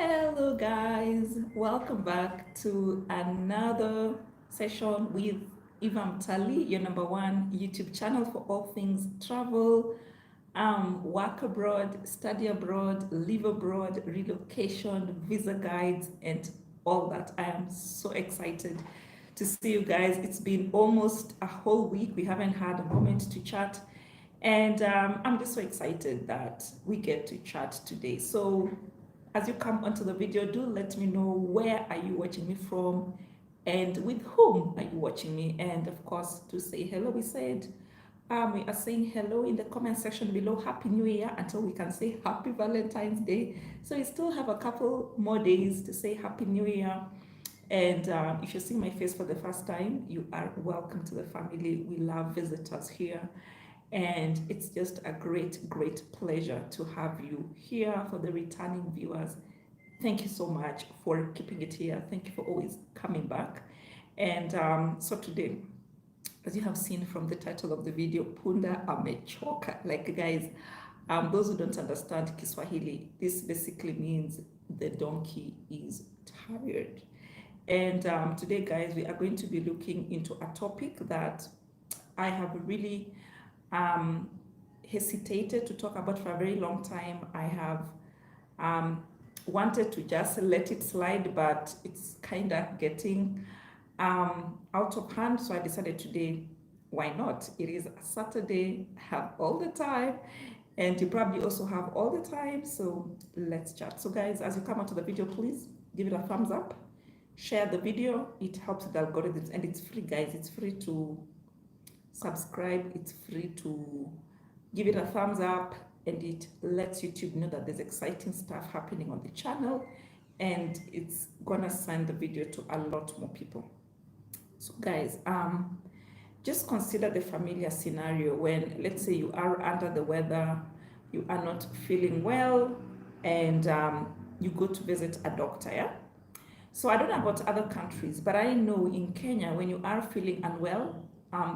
Hello, guys. Welcome back to another session with Ivam Tali, your number one YouTube channel for all things travel, work abroad, study abroad, live abroad, relocation, visa guides, and all that. I am so excited to see you guys. It's been almost a whole week. We haven't had a moment to chat. And I'm just so excited that we get to chat today. So as you come onto the video, do let me know where are you watching me from and with whom are you watching me. And of course, to say hello, we are saying hello in the comment section below. Happy New Year until we can say Happy Valentine's Day. So we still have a couple more days to say Happy New Year. And if you see my face for the first time, you are welcome to the family. We love visitors here. And it's just a great pleasure to have you here. For the returning viewers, thank you so much for keeping it here. Thank you for always coming back. And so today, as you have seen from the title of the video, Punda Amechoka. Like, guys, those who don't understand Kiswahili, this basically means the donkey is tired. And today, guys, we are going to be looking into a topic that I have really hesitated to talk about for a very long time. I have wanted to just let it slide, but it's kind of getting out of hand. So I decided today, why not? It is a Saturday, I have all the time, and you probably also have all the time. So let's chat. So guys, as you come onto the video, please give it a thumbs up, share the video. It helps with the algorithms, and it's free, guys. It's free to subscribe, it's free to give it a thumbs up, and it lets YouTube know that there's exciting stuff happening on the channel, and it's gonna send the video to a lot more people. So guys, just consider the familiar scenario when, let's say, you are under the weather, you are not feeling well, and you go to visit a doctor. Yeah, so I don't know about other countries, but I know in Kenya, when you are feeling unwell,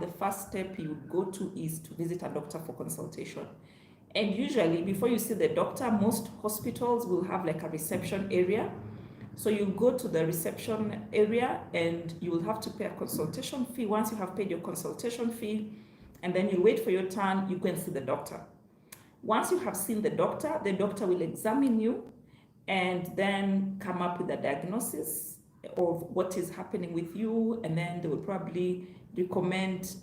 the first step you would go to is to visit a doctor for consultation. And usually, before you see the doctor, most hospitals will have like a reception area. So you go to the reception area and you will have to pay a consultation fee. Once you have paid your consultation fee, and then you wait for your turn, you go and see the doctor. Once you have seen the doctor will examine you and then come up with a diagnosis of what is happening with you, and then they will probably recommend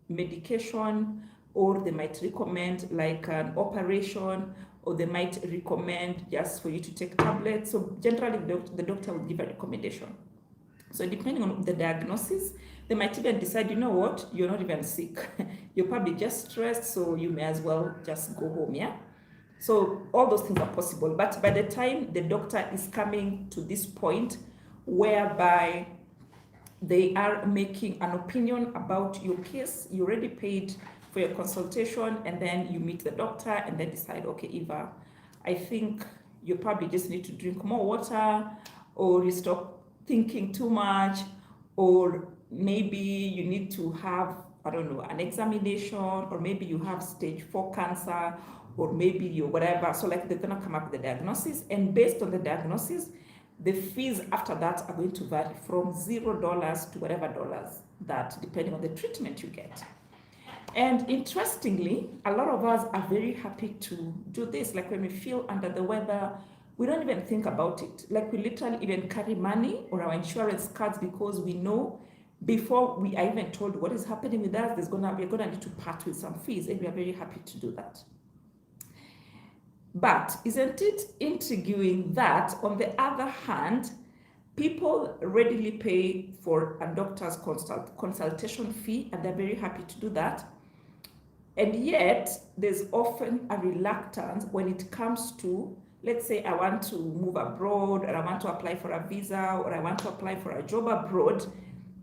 medication, or they might recommend like an operation, or they might recommend just for you to take tablets. So generally the doctor will give a recommendation. So depending on the diagnosis, they might even decide, you know what, you're not even sick. You're probably just stressed, so you may as well just go home. Yeah, so all those things are possible. But by the time the doctor is coming to this point whereby they are making an opinion about your case, you already paid for your consultation, and then you meet the doctor and then decide, okay, Eva, I think you probably just need to drink more water, or you stop thinking too much, or maybe you need to have, I don't know, an examination, or maybe you have stage 4 cancer, or maybe you whatever. So like they're gonna come up with the diagnosis, and based on the diagnosis, the fees after that are going to vary from $0 to whatever dollars that, depending on the treatment you get. And interestingly, a lot of us are very happy to do this. Like when we feel under the weather, we don't even think about it. Like we literally even carry money or our insurance cards, because we know before we are even told what is happening with us, we're gonna need to part with some fees, and we are very happy to do that. But isn't it intriguing that, on the other hand, people readily pay for a doctor's consultation fee, and they're very happy to do that. And yet, there's often a reluctance when it comes to, let's say, I want to move abroad, or I want to apply for a visa, or I want to apply for a job abroad.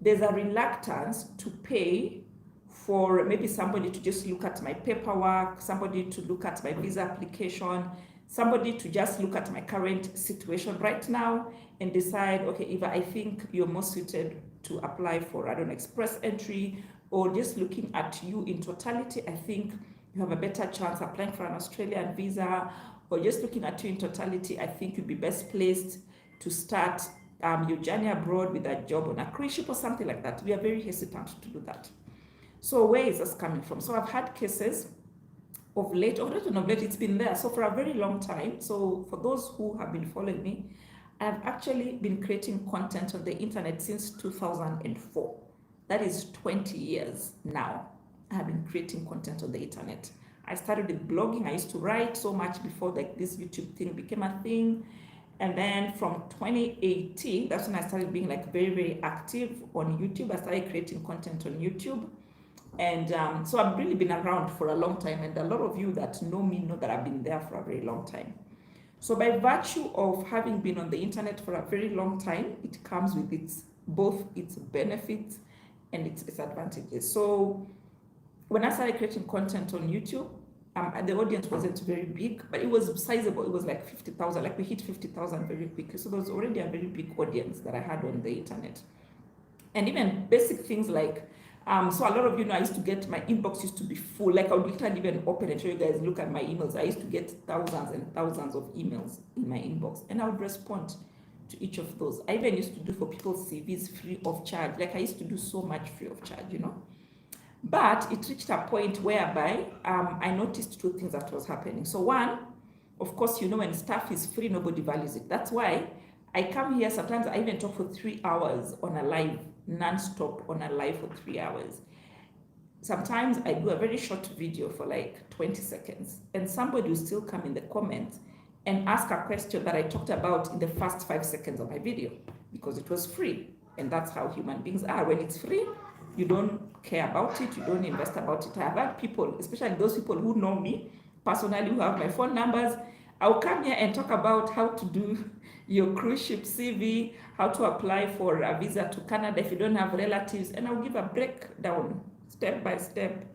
There's a reluctance to pay for maybe somebody to just look at my paperwork, somebody to look at my visa application, somebody to just look at my current situation right now and decide, okay, Eva, I think you're most suited to apply for, I don't know, express entry, or just looking at you in totality, I think you have a better chance applying for an Australian visa, or just looking at you in totality, I think you'd be best placed to start your journey abroad with a job on a cruise ship or something like that. We are very hesitant to do that. So where is this coming from? So I've had cases of late, or not of late, it's been there. So for a very long time, so for those who have been following me, I've actually been creating content on the internet since 2004. That is 20 years now. I have been creating content on the internet. I started with blogging. I used to write so much before like this YouTube thing became a thing. And then from 2018, that's when I started being like very, very active on YouTube. I started creating content on YouTube. And so I've really been around for a long time. And a lot of you that know me know that I've been there for a very long time. So by virtue of having been on the internet for a very long time, it comes with both its benefits and its advantages. So when I started creating content on YouTube, the audience wasn't very big, but it was sizable. It was like 50,000, like we hit 50,000 very quickly. So there was already a very big audience that I had on the internet. And even basic things like, so a lot of you know, I used to get, my inbox used to be full. Like I would literally even open and show you guys, look at my emails. I used to get thousands and thousands of emails in my inbox, and I would respond to each of those. I even used to do for people's CVs free of charge. Like I used to do so much free of charge, you know. But it reached a point whereby I noticed two things that was happening. So one, of course, you know, when stuff is free, nobody values it. That's why I come here, sometimes I even talk for 3 hours on a live, non-stop on a live for 3 hours. Sometimes I do a very short video for like 20 seconds, and somebody will still come in the comments and ask a question that I talked about in the first 5 seconds of my video, because it was free. And that's how human beings are. When it's free, you don't care about it, you don't invest about it. I've had people, especially those people who know me personally, who have my phone numbers, I'll come here and talk about how to do your cruise ship CV, how to apply for a visa to Canada if you don't have relatives, and I'll give a breakdown step by step.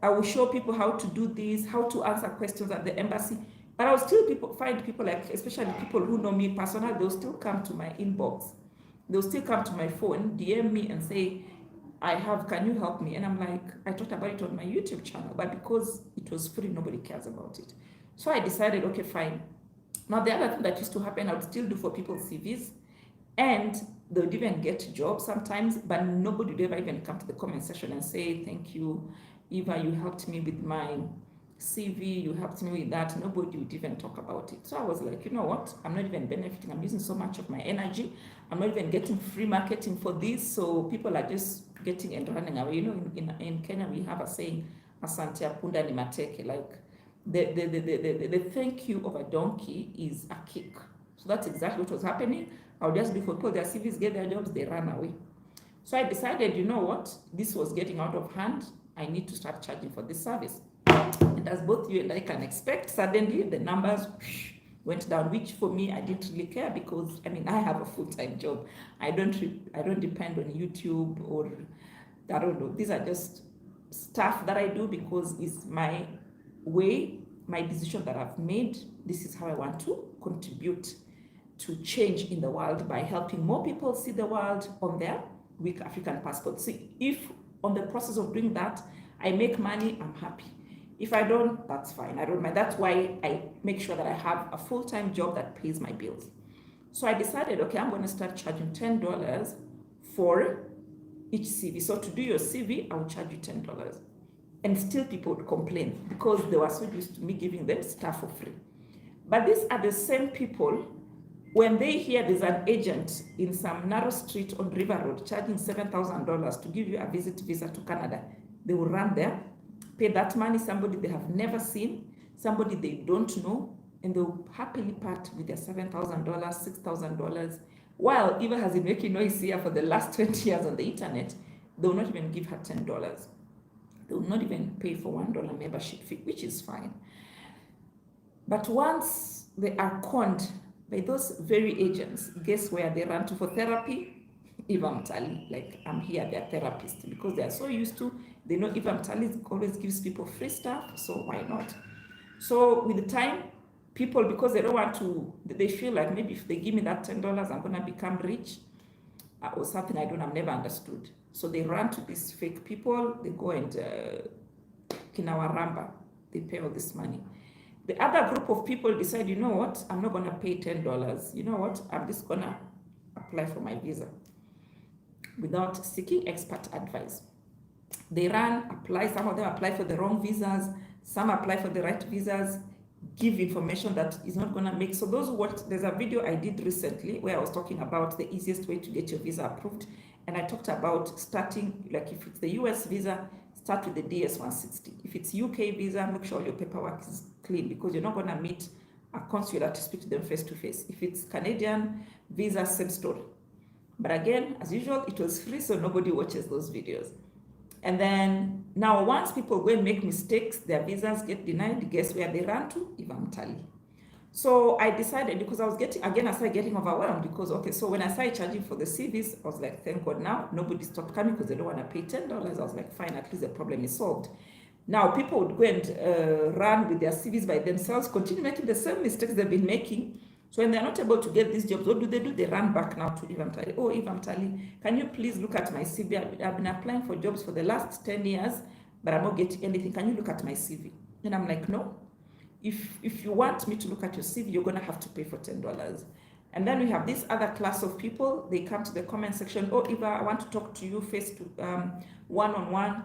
I will show people how to do this, how to answer questions at the embassy, but I'll still find people like, especially people who know me personally, they'll still come to my inbox. They'll still come to my phone, DM me and say, can you help me? And I'm like, I talked about it on my YouTube channel, but because it was free, nobody cares about it. So I decided, okay, fine. Now the other thing that used to happen, I would still do for people's CVs, and they would even get jobs sometimes, but nobody would ever even come to the comment section and say, thank you, Eva, you helped me with my CV, you helped me with that. Nobody would even talk about it. So I was like, you know what? I'm not even benefiting. I'm using so much of my energy. I'm not even getting free marketing for this. So people are just getting and running away. You know, in Kenya, we have a saying, Asante Punda ni mateke. Like the thank you of a donkey is a kick. So that's exactly what was happening. I'll just do for people, their CVs, get their jobs, they run away. So I decided, you know what? This was getting out of hand. I need to start charging for this service. And as both you and I can expect, suddenly the numbers went down, which for me, I didn't really care, because I mean, I have a full-time job. I don't depend on YouTube, or I don't know. These are just stuff that I do because it's my way, my decision that I've made. This is how I want to contribute to change in the world by helping more people see the world on their weak African passport. See, if on the process of doing that, I make money, I'm happy. If I don't, that's fine. I don't mind. That's why I make sure that I have a full-time job that pays my bills. So I decided, okay, I'm going to start charging $10 for each CV. So to do your CV, I will charge you $10. And still people would complain because they were so used to me giving them stuff for free. But these are the same people, when they hear there's an agent in some narrow street on River Road charging $7,000 to give you a visit visa to Canada, they will run there, pay that money, somebody they have never seen, somebody they don't know, and they'll happily part with their $7,000, $6,000. While Eva has been making noise here for the last 20 years on the internet, they will not even give her $10. They will not even pay for $1 membership fee, which is fine. But once they are conned by those very agents, guess where they run to for therapy? Eva Mtali, like I'm here, they're therapists, because they are so used to, they know Eva Mtali always gives people free stuff, so why not? So with the time, people, because they don't want to, they feel like maybe if they give me that $10, I'm gonna become rich, or something I've never understood. So they run to these fake people, they go and Kinawaramba, they pay all this money. The other group of people decide, you know what, I'm not gonna pay $10. You know what, I'm just gonna apply for my visa without seeking expert advice. They apply, some of them apply for the wrong visas, some apply for the right visas, give information that is not gonna make. So those there's a video I did recently where I was talking about the easiest way to get your visa approved. And I talked about starting, like if it's the US visa, start with the DS-160. If it's UK visa, make sure your paperwork is clean, because you're not gonna meet a consular to speak to them face to face. If it's Canadian visa, same story. But again, as usual, it was free, so nobody watches those videos. And then now once people go and make mistakes, their visas get denied, guess where they run to? Ivamtali. So I decided, because I started getting overwhelmed, because, okay, so when I started charging for the CVs, I was like, thank God now, nobody stopped coming because they don't want to pay $10. I was like, fine, at least the problem is solved. Now people would go and run with their CVs by themselves, continue making the same mistakes they've been making. So when they're not able to get these jobs, what do? They run back now to Ivamtali. Oh, Ivamtali, can you please look at my CV? I've been applying for jobs for the last 10 years, but I'm not getting anything. Can you look at my CV? And I'm like, no. If you want me to look at your CV, you're gonna have to pay for $10. And then we have this other class of people. They come to the comment section. Oh, Eva, I want to talk to you face to one-on-one.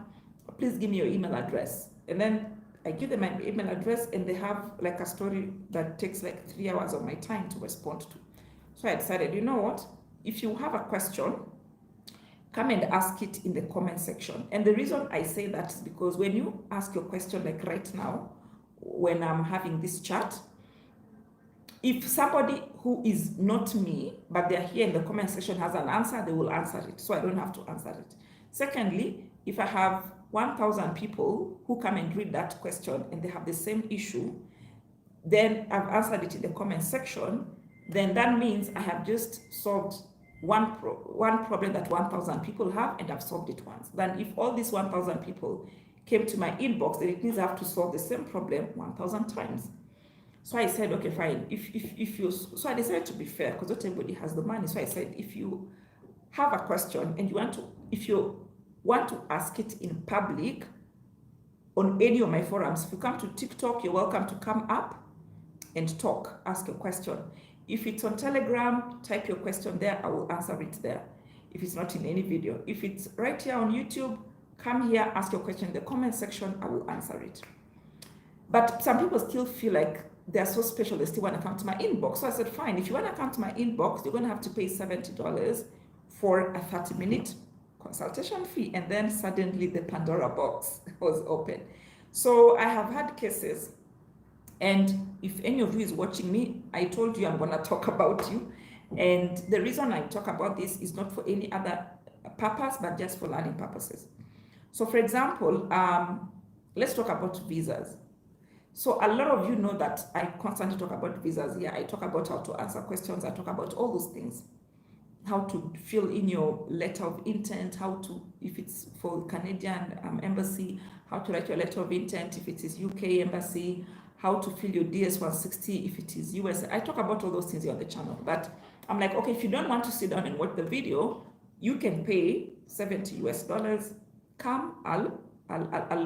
Please give me your email address. And then I give them my email address, and they have like a story that takes like 3 hours of my time to respond to. So I decided, you know what? If you have a question, come and ask it in the comment section. And the reason I say that is because when you ask your question, like right now, when I'm having this chat, if somebody who is not me, but they're here in the comment section has an answer, they will answer it. So I don't have to answer it. Secondly, if I have 1,000 people who come and read that question and they have the same issue, then I've answered it in the comment section, then that means I have just solved one problem that 1,000 people have, and I've solved it once. Then if all these 1,000 people came to my inbox, then it means I have to solve the same problem 1,000 times. So I said, okay, fine. So I decided to be fair, because not everybody has the money. So I said, if you have a question and if you want to ask it in public on any of my forums, if you come to TikTok, you're welcome to come up and talk, ask a question. If it's on Telegram, type your question there, I will answer it there. If it's not in any video. If it's right here on YouTube, come here, ask your question in the comment section, I will answer it. But some people still feel like they're so special, they still want to come to my inbox. So I said, fine, if you want to come to my inbox, you're going to have to pay $70 for a 30-minute consultation fee. And then suddenly the Pandora box was open. So I have had cases, and if any of you is watching me, I told you I'm going to talk about you. And the reason I talk about this is not for any other purpose, but just for learning purposes. So for example, let's talk about visas. So a lot of you know that I constantly talk about visas here. I talk about how to answer questions. I talk about all those things. How to fill in your letter of intent, how to, if it's for Canadian embassy, how to write your letter of intent if it is UK embassy, how to fill your DS-160 if it is US. I talk about all those things here on the channel. But I'm like, okay, if you don't want to sit down and watch the video, you can pay $70 US. Come, I'll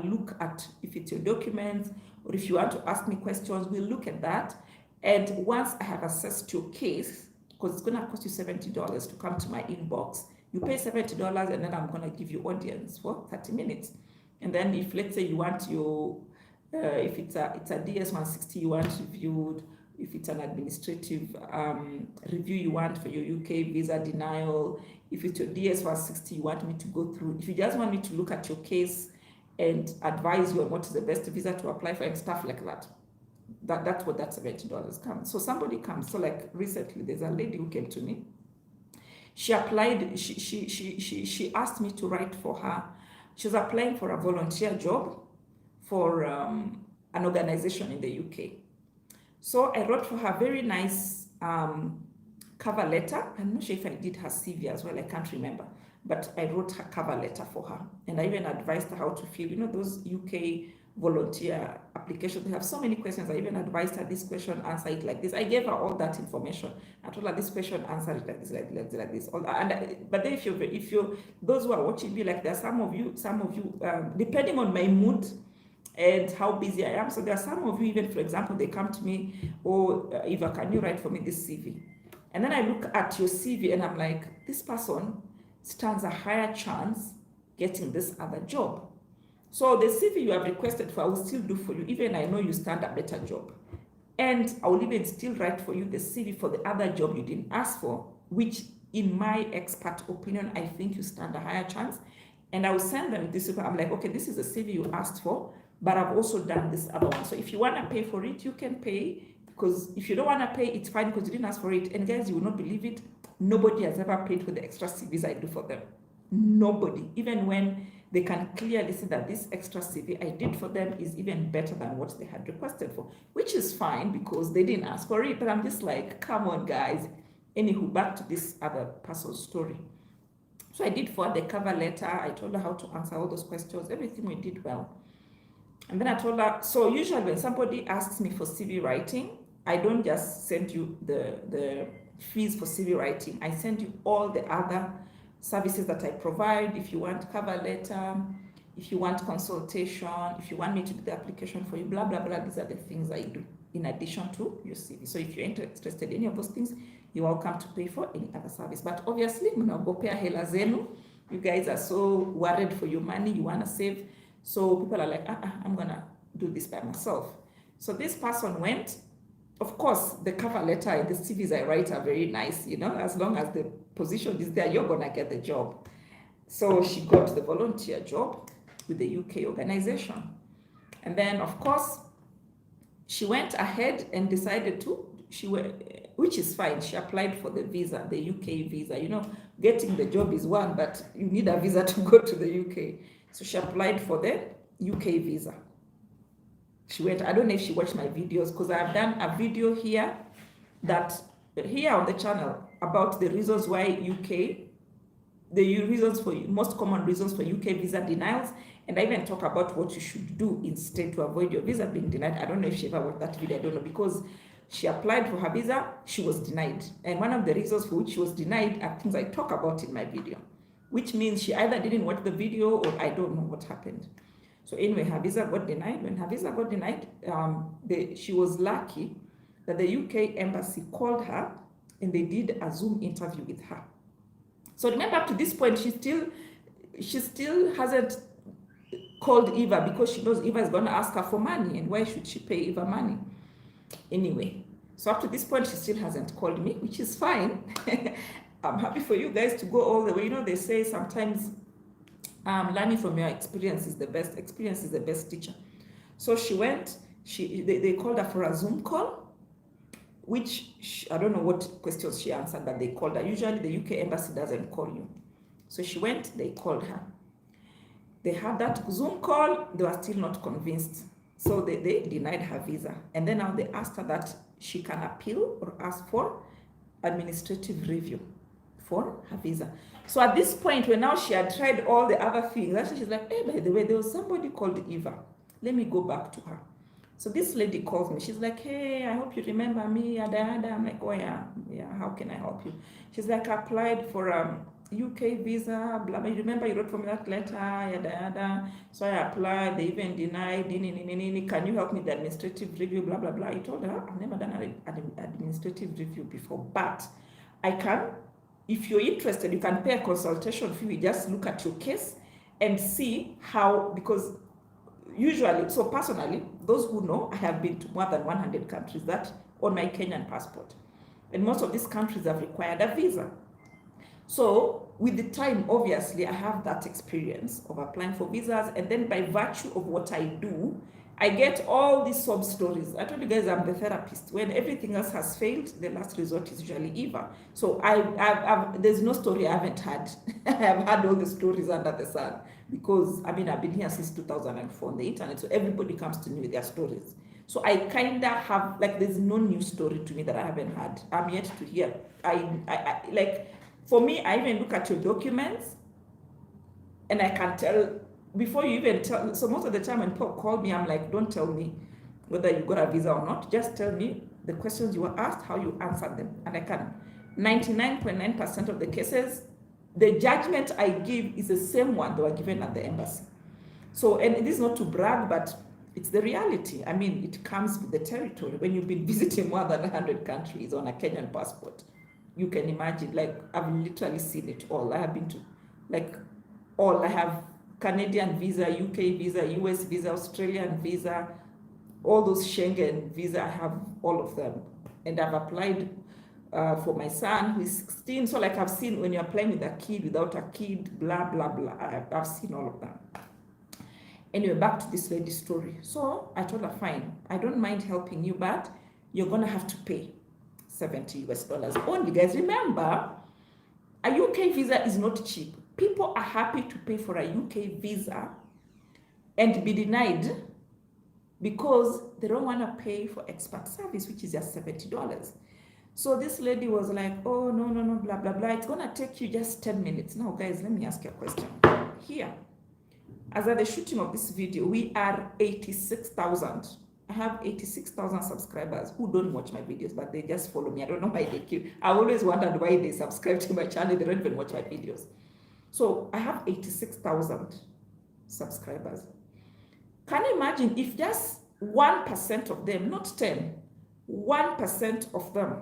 look at if it's your documents, or if you want to ask me questions, we'll look at that. And once I have assessed your case, because it's going to cost you $70 to come to my inbox, you pay $70, and then I'm going to give you audience for 30 minutes. And then if, let's say, you want your, if it's a DS-160 you want reviewed, if it's an administrative review you want for your UK visa denial, if it's your DS-160 you want me to go through, if you just want me to look at your case and advise you on what is the best visa to apply for and stuff like that, that's what that $70 comes. So somebody comes, so like recently there's a lady who came to me. She applied, she asked me to write for her. She was applying for a volunteer job for an organization in the UK. So I wrote for her a very nice cover letter. I'm not sure if I did her CV as well, I can't remember. But I wrote her cover letter for her. And I even advised her how to fill, you know, those UK volunteer applications. They have so many questions. I even advised her this question, answer it like this. I gave her all that information. I told her this question, answer it like this, like this. But then if you, those who are watching me, like there are some of you, depending on my mood, and how busy I am. So there are some of you, even for example, they come to me, oh, Eva, can you write for me this CV? And then I look at your CV and I'm like, this person stands a higher chance getting this other job. So the CV you have requested for, I will still do for you, even I know you stand a better job. And I will even still write for you the CV for the other job you didn't ask for, which in my expert opinion, I think you stand a higher chance. And I will send them this. I'm like, okay, this is the CV you asked for, but I've also done this other one. So if you want to pay for it, you can pay. Because if you don't want to pay, it's fine because you didn't ask for it. And guys, you will not believe it. Nobody has ever paid for the extra CVs I do for them. Nobody. Even when they can clearly see that this extra CV I did for them is even better than what they had requested for, which is fine because they didn't ask for it. But I'm just like, come on, guys. Anywho, back to this other person's story. So I did for the cover letter. I told her how to answer all those questions. Everything we did well. And then I told her, so usually when somebody asks me for CV writing, I don't just send you the fees for CV writing. I send you all the other services that I provide. If you want cover letter, if you want consultation, if you want me to do the application for you, blah, blah, blah. These are the things I do in addition to your CV. So if you're interested in any of those things, you're welcome to pay for any other service. But obviously, mnagopea hela zenu. You guys are so worried for your money. You want to save. So people are like, I'm going to do this by myself. So this person went. Of course, the cover letter and the CVs I write are very nice, as long as the position is there, you're going to get the job. So she got the volunteer job with the UK organization. And then, of course, she went ahead and decided which is fine. She applied for the visa, the UK visa. Getting the job is one, but you need a visa to go to the UK. So she applied for the UK visa. She went, I don't know if she watched my videos because I've done a video here on the channel about the reasons why most common reasons for UK visa denials. And I even talk about what you should do instead to avoid your visa being denied. I don't know if she ever watched that video, I don't know, because she applied for her visa, she was denied. And one of the reasons for which she was denied are things I talk about in my video, which means she either didn't watch the video or I don't know what happened. So anyway, her visa got denied. When her visa got denied, she was lucky that the UK embassy called her and they did a Zoom interview with her. So remember, up to this point, she still hasn't called Eva because she knows Eva is going to ask her for money, and why should she pay Eva money? Anyway, so up to this point, she still hasn't called me, which is fine. I'm happy for you guys to go all the way. They say sometimes learning from your experience is the best. Experience is the best teacher. So she went, they called her for a Zoom call, which I don't know what questions she answered, but they called her. Usually the UK embassy doesn't call you. So she went, they called her. They had that Zoom call, they were still not convinced. So they denied her visa. And then now they asked her that she can appeal or ask for administrative review for her visa. So at this point, when now she had tried all the other things, actually she's like, hey, by the way, there was somebody called Eva. Let me go back to her. So this lady calls me. She's like, hey, I hope you remember me, yada, yada. I'm like, oh, yeah, how can I help you? She's like, I applied for UK visa, blah, blah. You remember you wrote for me that letter, yada, yada. So I applied, they even denied, can you help me with the administrative review, blah, blah, blah. I told her, I've never done an administrative review before, but I can. If you're interested, you can pay a consultation fee. We just look at your case and see how, because usually, so personally, those who know, I have been to more than 100 countries that on my Kenyan passport. And most of these countries have required a visa. So with the time, obviously, I have that experience of applying for visas. And then by virtue of what I do, I get all these sob stories. I told you guys I'm the therapist. When everything else has failed, the last resort is usually Eva. So there's no story I haven't had. I have had all the stories under the sun because, I've been here since 2004 on the internet. So everybody comes to me with their stories. So I kind of have, there's no new story to me that I haven't had. I'm yet to hear. For me, I even look at your documents and I can tell, before you even tell, so most of the time when people call me, I'm like, don't tell me whether you got a visa or not. Just tell me the questions you were asked, how you answered them. And I can. 99.9% of the cases, the judgment I give is the same one they were given at the embassy. So, and it is not to brag, but It's the reality. I mean, it comes with the territory. When you've been visiting more than 100 countries on a Kenyan passport, you can imagine, like, I've literally seen it all. I have been to, like, all. I have Canadian visa, UK visa, US visa, Australian visa, all those Schengen visa. I have all of them. And I've applied for my son who is 16. So, like, I've seen when you're applying with a kid, without a kid, blah, blah, blah. I've seen all of them. Anyway, back to this lady's story. So I told her, fine, I don't mind helping you, but you're going to have to pay $70 only. Guys, remember, a UK visa is not cheap. People are happy to pay for a UK visa and be denied because they don't want to pay for expert service, which is just $70. So this lady was like, oh, no, blah, blah, blah. It's going to take you just 10 minutes. Now, guys, let me ask you a question. Here, as at the shooting of this video, we are 86,000. I have 86,000 subscribers who don't watch my videos, but they just follow me. I don't know why they keep. I always wondered why they subscribe to my channel. They don't even watch my videos. So I have 86,000 subscribers. Can you imagine if just 1% of them, not 10, 1% of them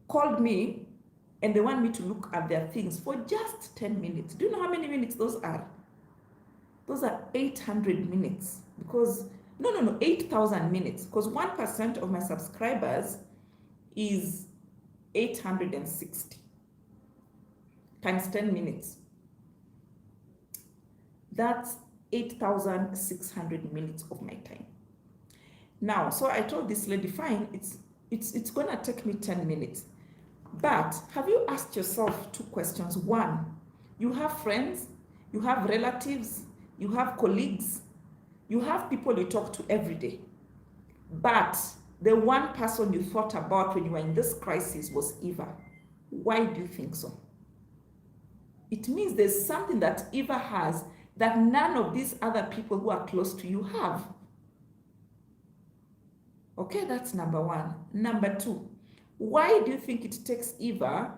called me and they want me to look at their things for just 10 minutes. Do you know how many minutes those are? Those are 800 minutes. Because, no, 8,000 minutes. Because 1% of my subscribers is 860 times 10 minutes. That's 8,600 minutes of my time. Now, so I told this lady, fine, it's gonna take me 10 minutes. But have you asked yourself two questions? One, you have friends, you have relatives, you have colleagues, you have people you talk to every day. But the one person you thought about when you were in this crisis was Eva. Why do you think so? It means there's something that Eva has that none of these other people who are close to you have. Okay, that's number one. Number two, why do you think it takes Eva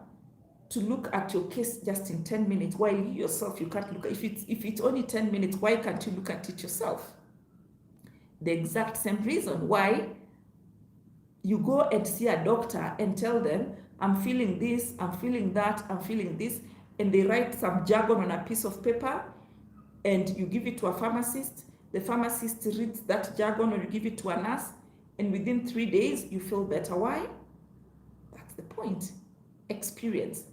to look at your case just in 10 minutes while you yourself, you can't look at it? If it's only 10 minutes, why can't you look at it yourself? The exact same reason why you go and see a doctor and tell them, I'm feeling this, I'm feeling that, I'm feeling this, and they write some jargon on a piece of paper and you give it to a pharmacist. The pharmacist reads that jargon, or you give it to a nurse, and within 3 days you feel better. Why? That's the point. Experience.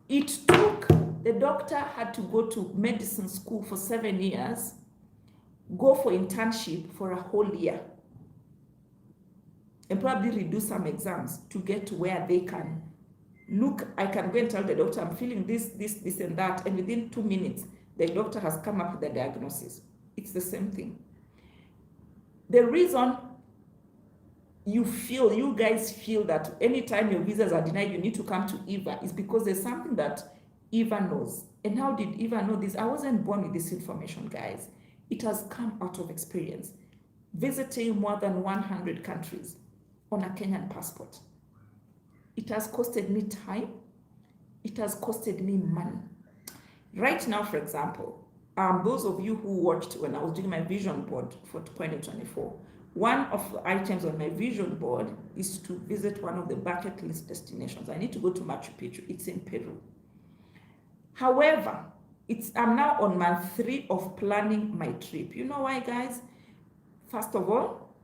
It took, the doctor had to go to medicine school for 7 years, go for internship for a whole year, and probably redo some exams to get to where they can look. I can go and tell the doctor, I'm feeling this, and that, and within 2 minutes, the doctor has come up with a diagnosis. It's the same thing. The reason you guys feel that anytime your visas are denied, you need to come to Eva is because there's something that Eva knows. And how did Eva know this? I wasn't born with this information, guys. It has come out of experience. Visiting more than 100 countries on a Kenyan passport. It has costed me time. It has costed me money. Right now, for example, those of you who watched when I was doing my vision board for 2024, one of the items on my vision board is to visit one of the bucket list destinations. I need to go to Machu Picchu. It's in Peru. However, I'm now on month 3 of planning my trip. You know why, guys? First of all,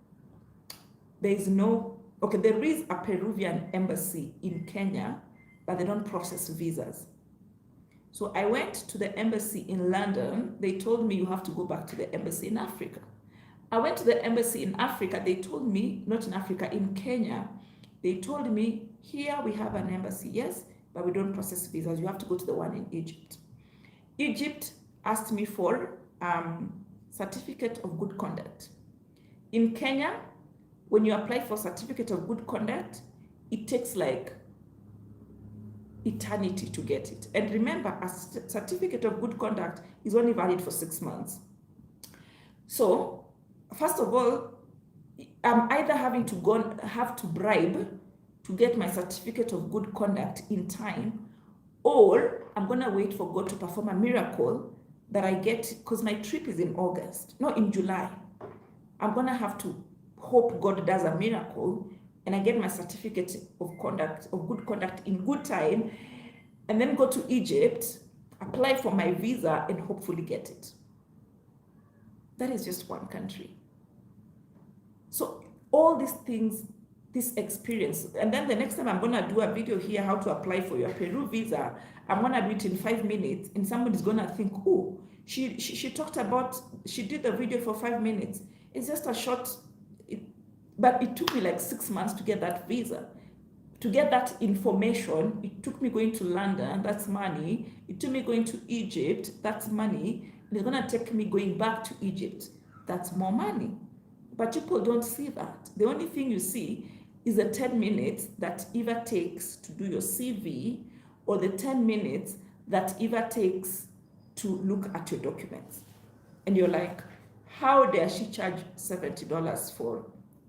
there is a Peruvian embassy in Kenya, but they don't process visas. So I went to the embassy in London. They told me you have to go back to the embassy in Africa. I went to the embassy in Africa. They told me, not in Africa, in Kenya. They told me, here we have an embassy, yes, but we don't process visas. You have to go to the one in Egypt. Egypt asked me for certificate of good conduct. In Kenya, when you apply for certificate of good conduct, it takes like eternity to get it. And remember, a certificate of good conduct is only valid for 6 months. So, first of all, I'm either having to have to bribe to get my certificate of good conduct in time, or I'm going to wait for God to perform a miracle that I get, because my trip is in August, no, in July. I'm going to have to hope God does a miracle and I get my certificate of conduct, of good conduct in good time, and then go to Egypt, apply for my visa, and hopefully get it. That is just one country. So all these things, this experience, and then the next time I'm going to do a video here, how to apply for your Peru visa, I'm going to do it in 5 minutes, and somebody's going to think, oh, she talked about, she did the video for 5 minutes. It's just a short, but it took me like 6 months to get that visa. To get that information, it took me going to London, that's money. It took me going to Egypt, that's money. And it's gonna take me going back to Egypt, that's more money. But people don't see that. The only thing you see is the 10 minutes that Eva takes to do your CV, or the 10 minutes that Eva takes to look at your documents. And you're like, how dare she charge $70 for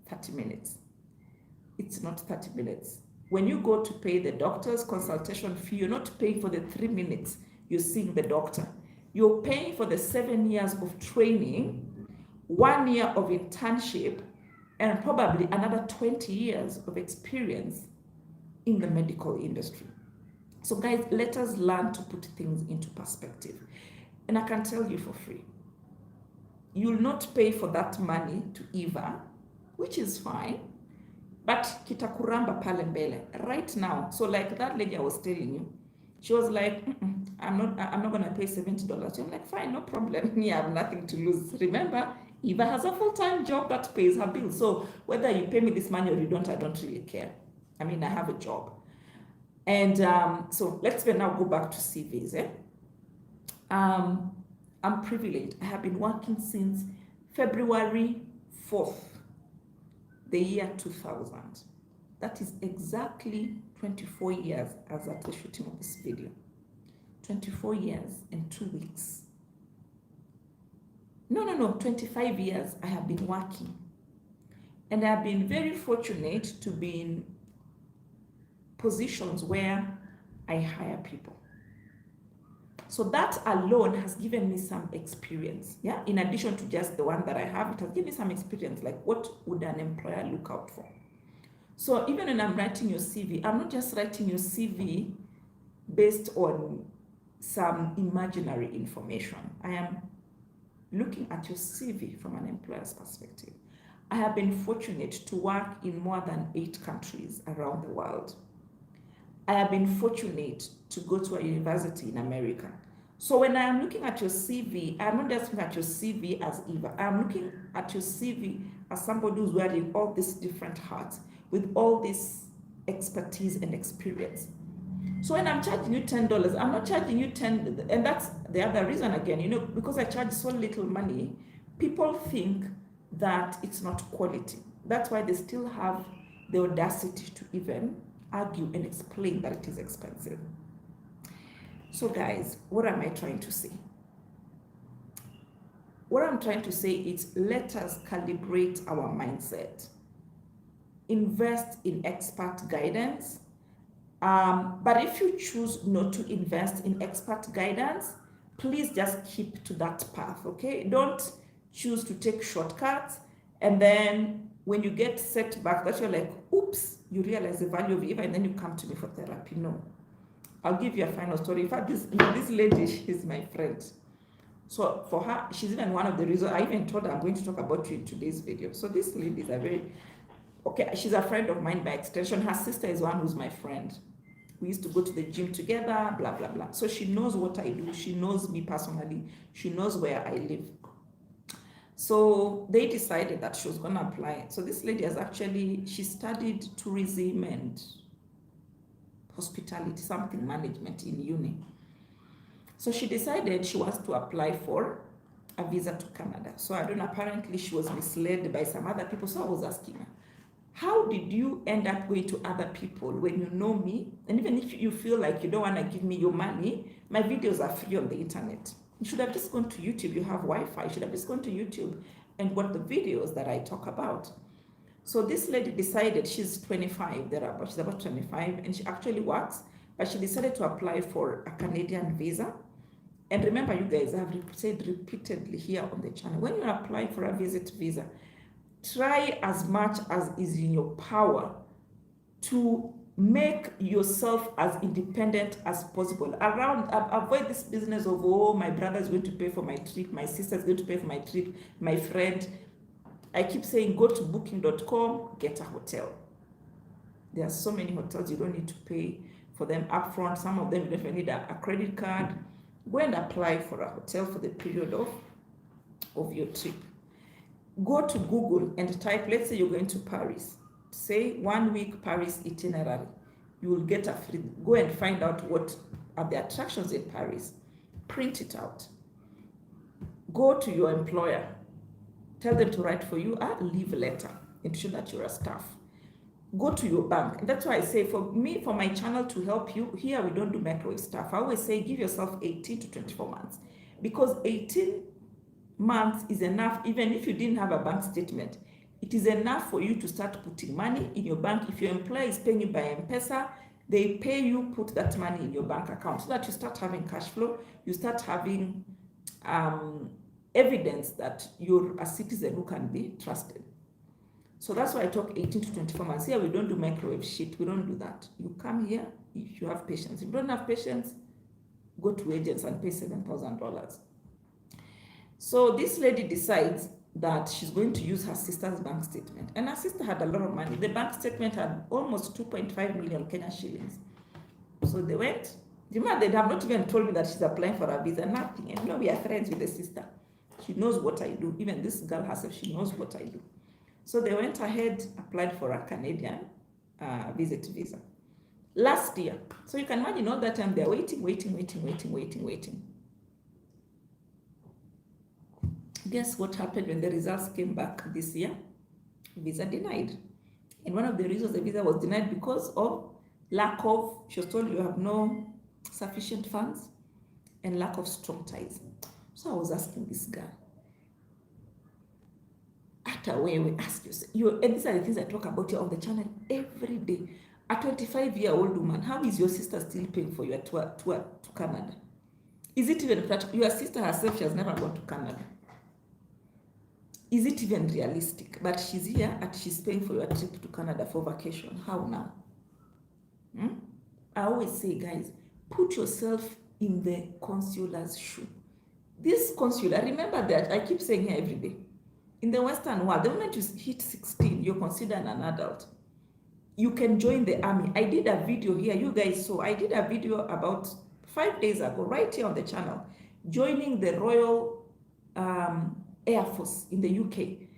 30 minutes? It's not 30 minutes. When you go to pay the doctor's consultation fee, you're not paying for the 3 minutes you're seeing the doctor. You're paying for the 7 years of training, 1 year of internship, and probably another 20 years of experience in the medical industry. So guys, let us learn to put things into perspective. And I can tell you for free, you'll not pay for that money to Eva, which is fine, but kitakuramba pale mbele right now. So like that lady I was telling you, she was like, I'm not gonna pay $70. So I'm like, fine, no problem. I have nothing to lose. Remember, Eva has a full-time job that pays her bills. So whether you pay me this money or you don't, I don't really care. I mean, I have a job. And so let's now go back to CVs. I'm privileged. I have been working since February 4th, the year 2000. That is exactly 24 years as at the shooting of this video. 24 years and 2 weeks. No, 25 years I have been working. And I have been very fortunate to be in positions where I hire people. So that alone has given me some experience, yeah? In addition to just the one that I have, it has given me some experience, like what would an employer look out for? So even when I'm writing your CV, I'm not just writing your CV based on some imaginary information. I am looking at your CV from an employer's perspective. I have been fortunate to work in more than 8 countries around the world. I have been fortunate to go to a university in America. So when I am looking at your CV, I'm not just looking at your CV as Eva. I'm looking at your CV as somebody who's wearing all these different hats with all this expertise and experience. So when I'm charging you $10, I'm not charging you $10, and that's the other reason again, you know, because I charge so little money, people think that it's not quality. That's why they still have the audacity to even argue and explain that it is expensive. So guys, what am I trying to say? What I'm trying to say is, let us calibrate our mindset. Invest in expert guidance. But if you choose not to invest in expert guidance, please just keep to that path, okay? Don't choose to take shortcuts, and then when you get set back, that you're like, oops, you realize the value of Eva, and then you come to me for therapy. No. I'll give you a final story. In fact, this lady, she's my friend. So for her, she's even one of the reasons I even told her I'm going to talk about you in today's video. So this lady is a very, okay, she's a friend of mine by extension. Her sister is one who's my friend. We used to go to the gym together, blah, blah, blah. So she knows what I do. She knows me personally. She knows where I live. So they decided that she was going to apply. So this lady has actually, she studied tourism and hospitality, something management in uni. So she decided she wants to apply for a visa to Canada. So I don't know, apparently she was misled by some other people. So I was asking her, how did you end up going to other people when you know me? And even if you feel like you don't want to give me your money, my videos are free on the internet. You should have just gone to YouTube. You have Wi-Fi. You should have just gone to YouTube and watched the videos that I talk about. So this lady decided, she's 25, she's about 25, and she actually works, but she decided to apply for a Canadian visa. And remember, you guys, I have said repeatedly here on the channel, when you apply for a visit visa, try as much as is in your power to make yourself as independent as possible. Avoid this business of, oh, my brother is going to pay for my trip, my sister is going to pay for my trip, my friend. I keep saying, go to booking.com, get a hotel. There are so many hotels, you don't need to pay for them upfront. Some of them you don't need a credit card. Go and apply for a hotel for the period of your trip. Go to Google and type, let's say you're going to Paris. Say 1 week Paris itinerary. You will get a free, go and find out what are the attractions in Paris. Print it out. Go to your employer. Tell them to write for you a leave letter and show that you're a staff. Go to your bank. And that's why I say, for me, for my channel to help you, here we don't do microwave stuff. I always say give yourself 18 to 24 months. Because 18 months is enough, even if you didn't have a bank statement. It is enough for you to start putting money in your bank. If your employer is paying you by M-Pesa, they pay you, put that money in your bank account so that you start having cash flow, you start having evidence that you're a citizen who can be trusted. So that's why I talk 18 to 24 months. Here we don't do microwave shit. We don't do that. You come here if you have patience. If you don't have patience, go to agents and pay $7,000. So this lady decides that she's going to use her sister's bank statement. And her sister had a lot of money. The bank statement had almost 2.5 million Kenya shillings. So they went. They have not even told me that she's applying for a visa, nothing. And you know, we are friends with the sister. She knows what I do. Even this girl herself, she knows what I do. So they went ahead, applied for a Canadian visit visa last year. So you can imagine all that time they're waiting. Guess what happened when the results came back this year? Visa denied. And one of the reasons the visa was denied because of lack of, she was told you have no sufficient funds and lack of strong ties. So I was asking this girl, after where we ask you, and these are the things I talk about here on the channel every day. A 25-year-old woman, how is your sister still paying for your tour to Canada? Is it even practical? Your sister herself, she has never gone to Canada. Is it even realistic? But she's here and she's paying for your trip to Canada for vacation. How now? I always say, guys, put yourself in the consular's shoe. This consular, remember that I keep saying here every day, in the Western world, the moment you hit 16, you're considered an adult. You can join the army. I did a video here, you guys saw. I did a video about 5 days ago, right here on the channel, joining the Royal Air Force in the UK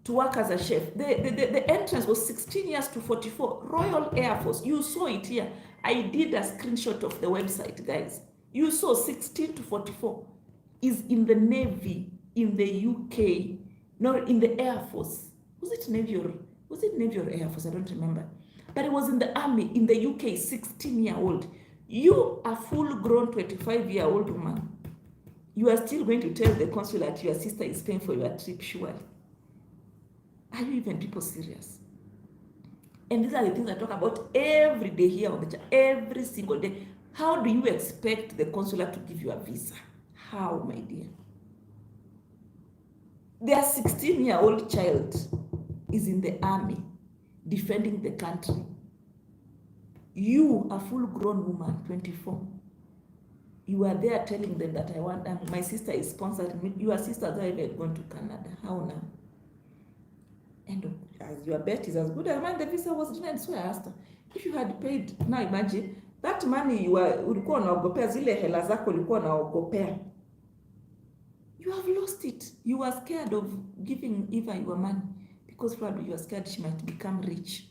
to work as a chef. The entrance was 16 years to 44. Royal Air Force. You saw it here. I did a screenshot of the website, guys. You saw 16 to 44 is in the Navy in the UK, not in the Air Force. Was it Navy or Air Force? I don't remember. But it was in the Army in the UK, 16-year-old. You, a full-grown 25-year-old woman, you are still going to tell the consulate your sister is paying for your trip, surely. Are you even people serious? And these are the things I talk about every day here on the channel, every single day. How do you expect the consulate to give you a visa? How, my dear? Their 16-year-old child is in the army defending the country. You, a full-grown woman, 24, you are there telling them that I want, my sister is sponsoring me. Your sisters are even going to Canada. How now? And as your bet is as good as mine, the visa was denied. So I asked her, if you had paid, now imagine, that money ulikuwa unaogopea, zile hela zako ulikuwa unaogopea. You have lost it. You were scared of giving Eva your money because probably you were scared she might become rich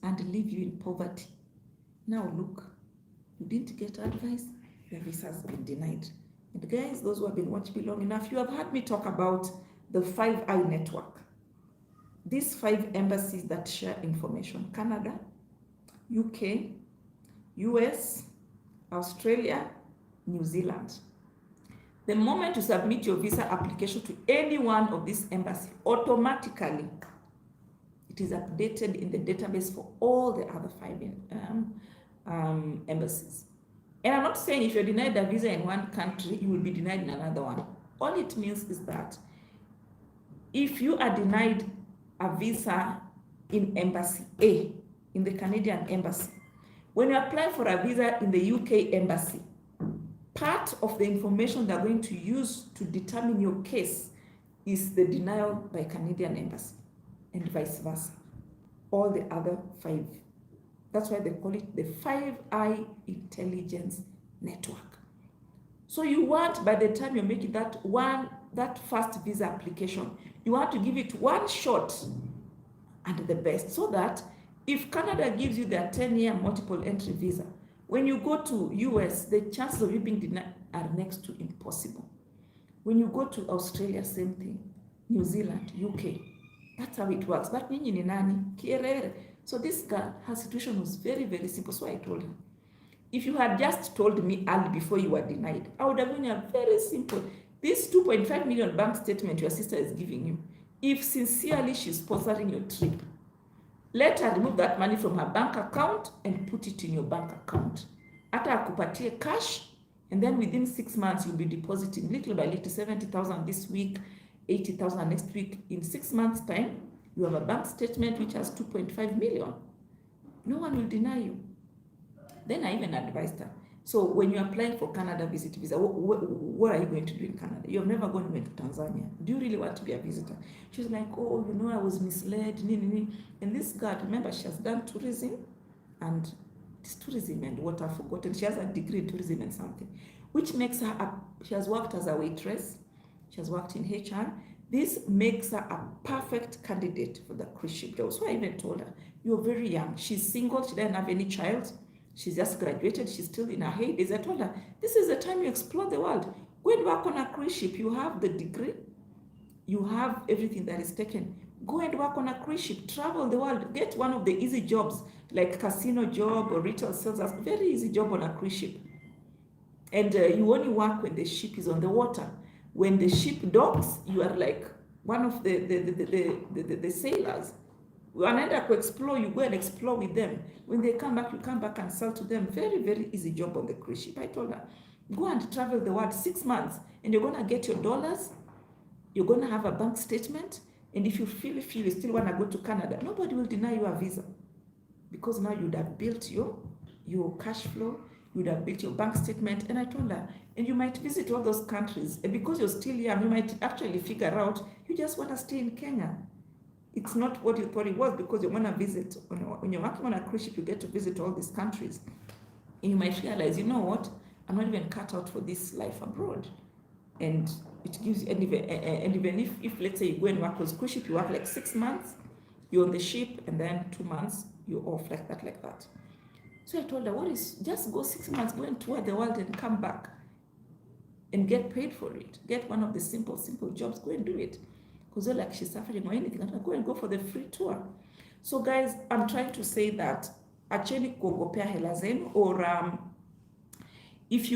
and leave you in poverty. Now look, you didn't get advice. Your visa has been denied. And guys, those who have been watching me long enough, you have heard me talk about the 5 Eye network. These 5 embassies that share information: Canada, UK, US, Australia, New Zealand. The moment you submit your visa application to any one of these embassies, automatically it is updated in the database for all the other 5 embassies. And I'm not saying if you're denied a visa in one country, you will be denied in another one. All it means is that if you are denied a visa in Embassy A, in the Canadian Embassy, when you apply for a visa in the UK Embassy, part of the information they're going to use to determine your case is the denial by Canadian Embassy, and vice versa. All the other 5. That's why they call it the 5-eye intelligence network. So you want, by the time you're making that first visa application, you want to give it one shot and the best, so that if Canada gives you their 10-year multiple entry visa, when you go to US, the chances of you being denied are next to impossible. When you go to Australia, same thing. New Zealand, UK, that's how it works. But nyinyi ni nani? Kierere. So this girl, her situation was very, very simple. So I told her, if you had just told me early before you were denied, I would have given you very simple. This 2.5 million bank statement your sister is giving you, if sincerely she's sponsoring your trip, let her remove that money from her bank account and put it in your bank account. Hata akupatie cash, and then within 6 months you'll be depositing little by little, 70,000 this week, 80,000 next week. In 6 months' time, you have a bank statement which has 2.5 million. No one will deny you. Then I even advised her. So when you're applying for Canada visit visa, what are you going to do in Canada? You've never gone to Tanzania. Do you really want to be a visitor? She was like, oh, you know, I was misled. And this girl, remember, she has done tourism, and it's tourism and what I've forgotten. She has a degree in tourism and something, which makes her, she has worked as a waitress. She has worked in HR. This makes her a perfect candidate for the cruise ship job. So I even told her, you're very young. She's single. She doesn't have any child. She's just graduated. She's still in her heydays. I told her, this is the time you explore the world. Go and work on a cruise ship. You have the degree. You have everything that is taken. Go and work on a cruise ship. Travel the world. Get one of the easy jobs, like casino job or retail sales. That's a very easy job on a cruise ship. And you only work when the ship is on the water. When the ship docks, you are like one of the sailors. Wanaenda to explore, you go and explore with them. When they come back, you come back and sell to them. Very, very easy job on the cruise ship. I told her, go and travel the world 6 months, and you're going to get your dollars. You're going to have a bank statement. And if you feel you still want to go to Canada, nobody will deny you a visa. Because now you'd have built your cash flow, you'd have built your bank statement. And I told her, and you might visit all those countries. And because you're still young, you might actually figure out you just want to stay in Kenya. It's not what you thought it was, because you want to visit. When you're working on a cruise ship, you get to visit all these countries. And you might realize, you know what? I'm not even cut out for this life abroad. And it gives you, and even if let's say you go and work on a cruise ship, you work like 6 months, you're on the ship, and then 2 months, you're off like that. So I told her, just go 6 months, go and tour the world and come back and get paid for it. Get one of the simple jobs, go and do it. Because like she's suffering or anything, I'm go and go for the free tour. So guys, I'm trying to say that acheni kuogopea hela zenu, or if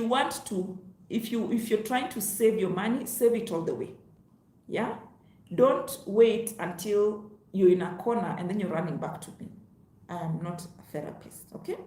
you're trying to save your money, save it all the way. Yeah? Don't wait until you're in a corner and then you're running back to me. I am not a therapist, okay?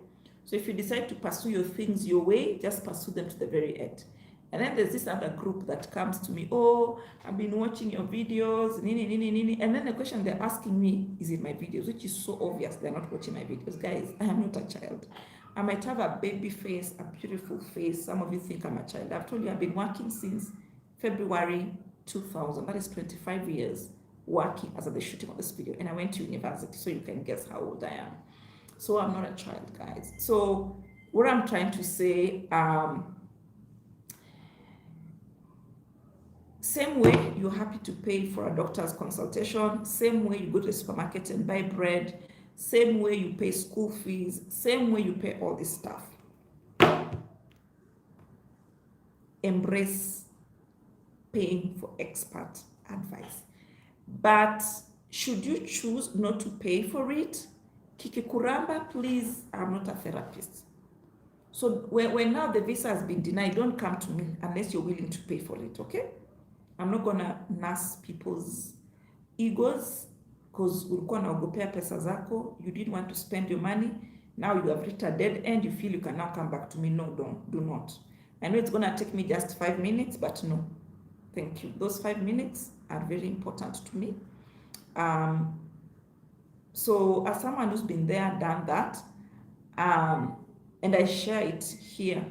So if you decide to pursue your things your way, just pursue them to the very end. And then there's this other group that comes to me, oh, I've been watching your videos, and then the question they're asking me is in my videos, which is so obvious they're not watching my videos. Guys, I am not a child. I might have a baby face, a beautiful face. Some of you think I'm a child. I've told you I've been working since February 2000. That is 25 years working as of the shooting of this video. And I went to university, so you can guess how old I am. So I'm not a child, guys. So what I'm trying to say, same way you're happy to pay for a doctor's consultation, same way you go to the supermarket and buy bread, same way you pay school fees, same way you pay all this stuff. Embrace paying for expert advice. But should you choose not to pay for it, Kikikuramba, please, I'm not a therapist. So when now the visa has been denied, don't come to me unless you're willing to pay for it, okay? I'm not gonna nurse people's egos because ulikuwa naogopea pesa zako, you didn't want to spend your money, Now you have reached a dead end, you feel you can now come back to me. No, do not. I know it's gonna take me just 5 minutes, but no, thank you. Those 5 minutes are very important to me. So as someone who's been there, done that, and I share it here,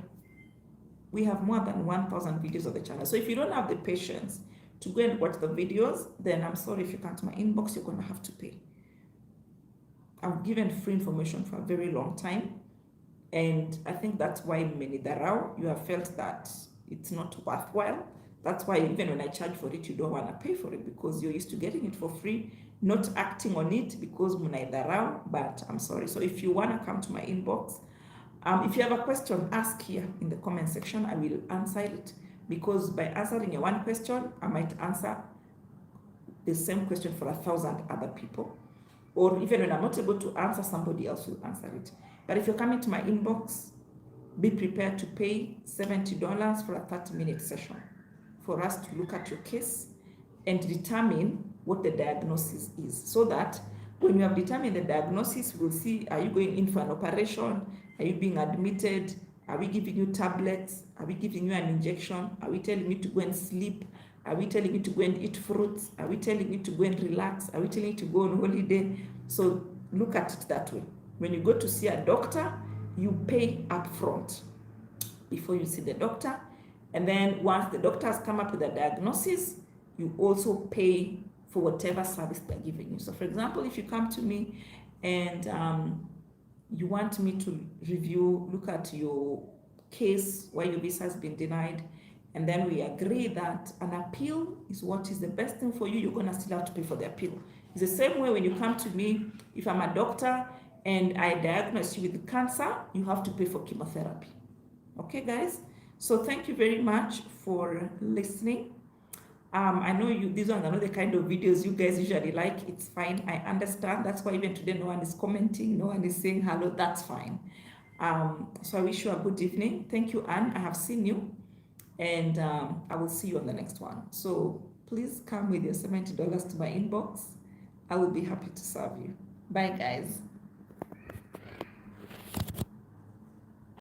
we have more than 1,000 videos of the channel. So if you don't have the patience to go and watch the videos, then I'm sorry, if you come to my inbox, you're gonna have to pay. I've given free information for a very long time, and I think that's why many darau, you have felt that it's not worthwhile. That's why even when I charge for it, you don't want to pay for it, because you're used to getting it for free, not acting on it because munaidarau. But I'm sorry. So if you want to come to my inbox, if you have a question, ask here in the comment section. I will answer it, because by answering your one question, I might answer the same question for 1,000 other people. Or even when I'm not able to answer, somebody else will answer it. But if you're coming to my inbox, be prepared to pay $70 for a 30-minute session for us to look at your case and determine what the diagnosis is, so that when you have determined the diagnosis, we'll see, are you going in for an operation? Are you being admitted? Are we giving you tablets? Are we giving you an injection? Are we telling you to go and sleep? Are we telling you to go and eat fruits? Are we telling you to go and relax? Are we telling you to go on holiday? So look at it that way. When you go to see a doctor, you pay upfront before you see the doctor. And then once the doctor has come up with a diagnosis, you also pay for whatever service they're giving you. So for example, if you come to me and you want me to review, look at your case where your visa has been denied, and then we agree that an appeal is what is the best thing for you, you're going to still have to pay for the appeal. It's the same way when you come to me, if I'm a doctor and I diagnose you with cancer, you have to pay for chemotherapy. Okay, guys? So thank you very much for listening. I know these ones are not the kind of videos you guys usually like. It's fine. I understand. That's why even today no one is commenting, no one is saying hello. That's fine. So I wish you a good evening. Thank you, Anne. I have seen you, and I will see you on the next one. So please come with your $70 to my inbox. I will be happy to serve you. Bye, guys.